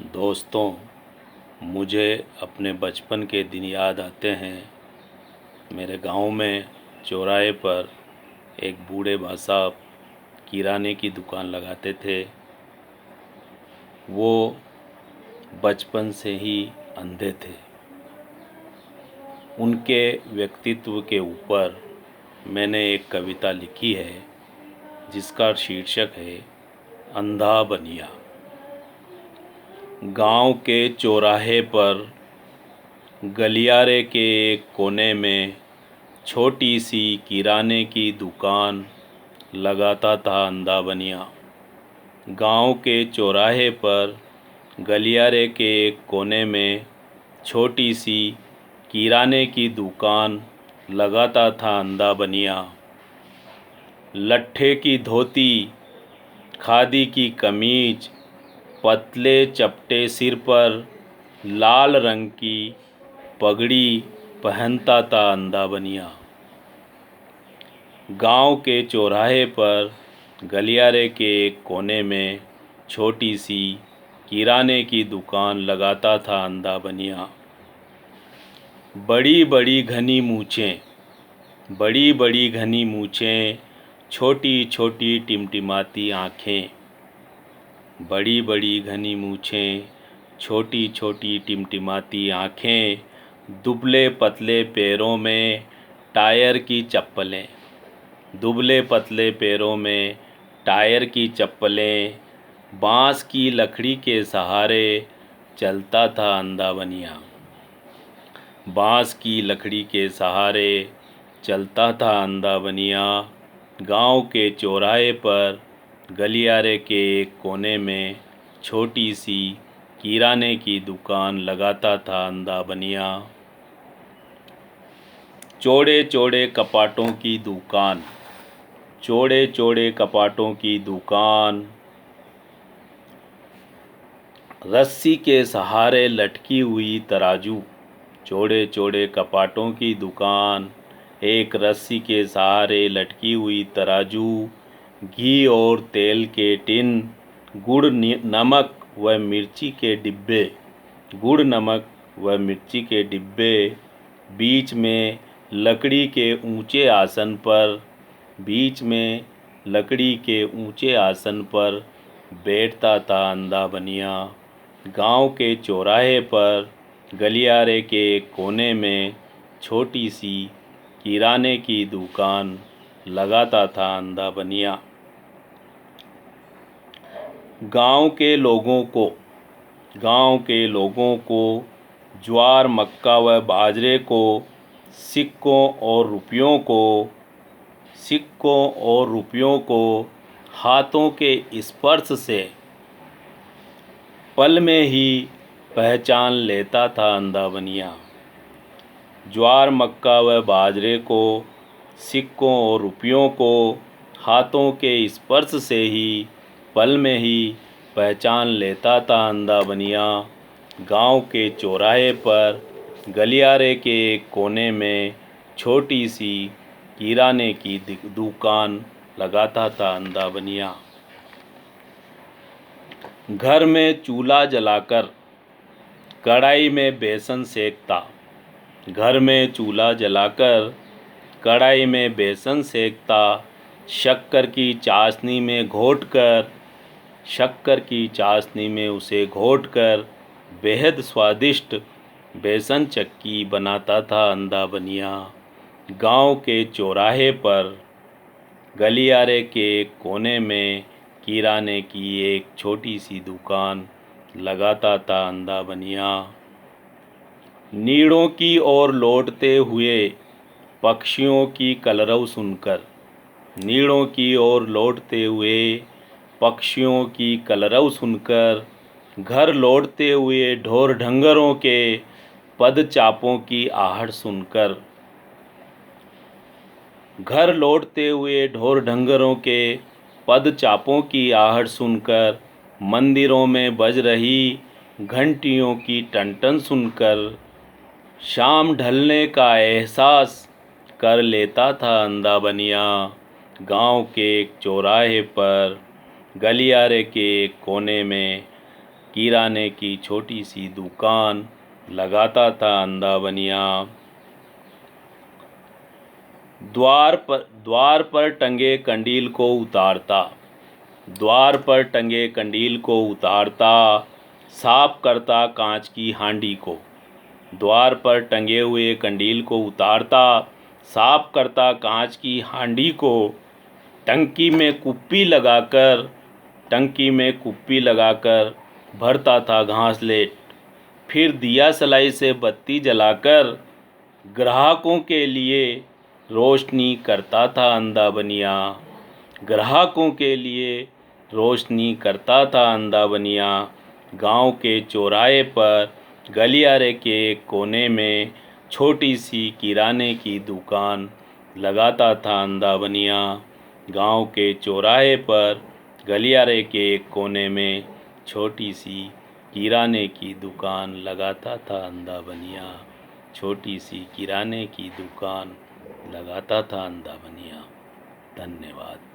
दोस्तों, मुझे अपने बचपन के दिन याद आते हैं। मेरे गांव में चौराहे पर एक बूढ़े भाई साहब किराने की दुकान लगाते थे। वो बचपन से ही अंधे थे। उनके व्यक्तित्व के ऊपर मैंने एक कविता लिखी है जिसका शीर्षक है अंधा बनिया। गांव के चौराहे पर गलियारे के एक कोने में छोटी सी किराने की दुकान लगाता था अंधा बनिया। गांव के चौराहे पर गलियारे के एक कोने में छोटी सी किराने की दुकान लगाता था अंधा बनिया। लट्ठे की धोती, खादी की कमीज, पतले चपटे सिर पर लाल रंग की पगड़ी पहनता था अंधा बनिया। गांव के चौराहे पर गलियारे के एक कोने में छोटी सी किराने की दुकान लगाता था अंधा बनिया। बड़ी बड़ी घनी मूछें, बड़ी बड़ी घनी मूछें, छोटी छोटी टिमटिमाती आँखें। बड़ी बड़ी घनी मूछें, छोटी छोटी टिमटिमाती आँखें, दुबले पतले पैरों में टायर की चप्पलें। दुबले पतले पैरों में टायर की चप्पलें, बाँस की लकड़ी के सहारे चलता था अंधा बनिया। बाँस की लकड़ी के सहारे चलता था अंधा बनिया। गांव के चौराहे पर गलियारे के एक कोने में छोटी सी किराने की दुकान लगाता था अंधा बनिया। चौड़े चौड़े कपाटों की दुकान, चौड़े चौड़े कपाटों की दुकान, रस्सी के सहारे लटकी हुई तराजू। चौड़े चौड़े कपाटों की दुकान, एक रस्सी के सहारे लटकी हुई तराजू, घी और तेल के टिन, गुड़ नमक व मिर्ची के डिब्बे, गुड़ नमक व मिर्ची के डिब्बे। बीच में लकड़ी के ऊंचे आसन पर, बीच में लकड़ी के ऊंचे आसन पर बैठता था अंधा बनिया। गांव के चौराहे पर गलियारे के कोने में छोटी सी किराने की दुकान लगाता था अंधा बनिया। गांव के लोगों को ज्वार, मक्का व बाजरे को, सिक्कों और रुपयों को हाथों के स्पर्श से पल में ही पहचान लेता था अंधा बनिया। ज्वार, मक्का व बाजरे को, सिक्कों और रुपयों को हाथों के स्पर्श से ही पल में ही पहचान लेता था अंधा बनिया। गांव के चौराहे पर गलियारे के एक कोने में छोटी सी किराने की दुकान लगाता था अंधा बनिया। घर में चूल्हा जलाकर कढ़ाई में बेसन सेकता, घर में चूल्हा जलाकर कढ़ाई में बेसन सेकता, शक्कर की चाशनी में उसे घोटकर बेहद स्वादिष्ट बेसन चक्की बनाता था अंधा बनिया। गांव के चौराहे पर गलियारे के कोने में किराने की एक छोटी सी दुकान लगाता था अंधा बनिया। नीड़ों की ओर लौटते हुए पक्षियों की कलरव सुनकर, नीड़ों की ओर लौटते हुए पक्षियों की कलरव सुनकर, घर लौटते हुए ढोर ढंगरों के पदचापों की आहट सुनकर, घर लौटते हुए ढोर ढंगरों के पदचापों की आहट सुनकर, मंदिरों में बज रही घंटियों की टन-टन सुनकर, शाम ढलने का एहसास कर लेता था अंधा बनिया। गांव के एक चौराहे पर गलियारे के कोने में किराने की छोटी सी दुकान लगाता था अंधा बनिया। द्वार पर टंगे कंडील को उतारता, द्वार पर टंगे कंडील को उतारता, साफ करता कांच की हांडी को। द्वार पर टंगे हुए कंडील को उतारता, साफ करता कांच की हांडी को। टंकी में कुप्पी लगाकर भरता था घासलेट। फिर दिया सलाई से बत्ती जलाकर ग्राहकों के लिए रोशनी करता था अंधा बनिया। ग्राहकों के लिए रोशनी करता था अंधा बनिया। गांव के चौराहे पर गलियारे के एक कोने में छोटी सी किराने की दुकान लगाता था अंधा बनिया। गांव के चौराहे पर गलियारे के एक कोने में छोटी सी किराने की दुकान लगाता था अंधा बनिया। छोटी सी किराने की दुकान लगाता था अंधा बनिया। धन्यवाद।